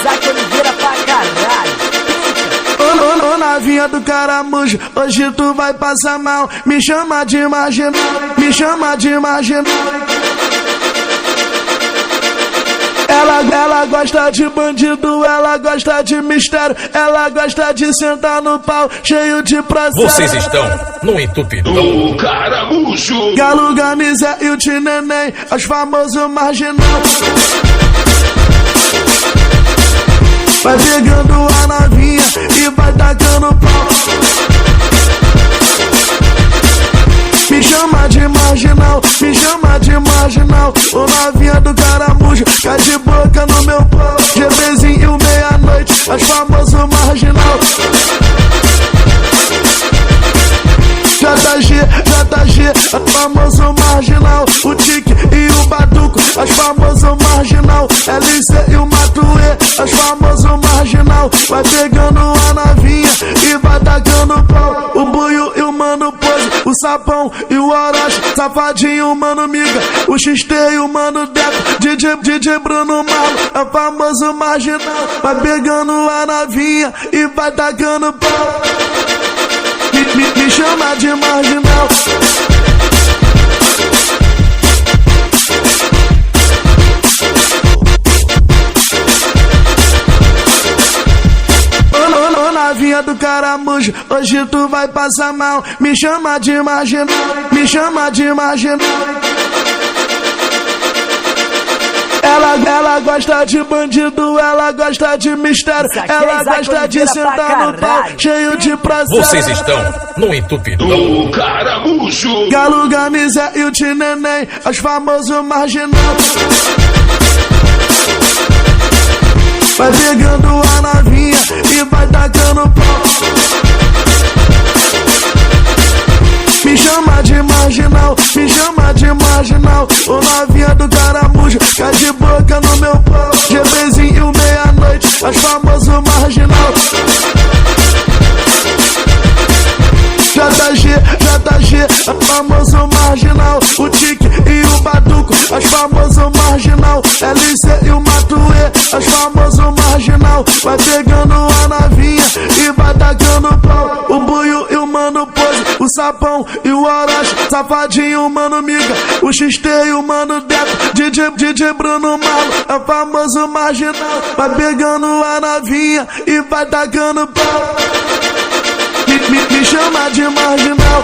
Isaac Oliveira pra caralho. Ô novinha do caramujo, hoje tu vai passar mal. Me chama de marginal, me chama de marginal. Ela gosta de bandido, ela gosta de mistério, ela gosta de sentar no pau cheio de processo. Vocês estão no entupidão do caramujo. Galo, Ganizé e o Tineném, os famosos marginal. Vai pegando a novinha e vai tacando pau. Me chama de marginal, me chama de marginal. Ô novinha do caramujo, cai de boca no meu pau. GBzinho meia-noite, os famosos marginal. JG, famoso marginal. O Tique e o Batuco, os famosos marginal. LC e o Matuê, os famosos marginal. Vai pegando a novinha e vai tacando pau. O Buio e o Mano Pose, o Sapão e o Orochi, Safadinho, o Mano Miga, o XT e o Mano Deco, DJ Bruno Malo, é o famoso marginal. Vai pegando a novinha e vai tacando pau. Me chama de marginal. Ô novinha do caramujo, hoje tu vai passar mal. Me chama de marginal, me chama de marginal. Ela gosta de bandido, ela gosta de mistério, ela gosta de sentar no pau cheio de processo. Vocês estão no entupidão do caramujo. Galo, Ganizé e o Tineném, os famosos marginal. Vai pegando a novinha e vai tacando pau. Me chama de marginal, me chama de marginal. Ô novinha do caramujo, cai de boca no meu pau. GBzinho meia-noite, os famosos marginal. JG, famoso marginal. O Tique e o Batuco, os famosos marginal. LC e o Matuê, os famosos marginal. Vai pegando a novinha e vai tacando pau. O Buio e o Mano Pose, o Sapão e o Orochi, Safadinho, o Mano Miga, o XT e o Mano Deco, DJ Bruno Malo, é o famoso marginal. Vai pegando a novinha e vai tacando pau. Me chama de marginal.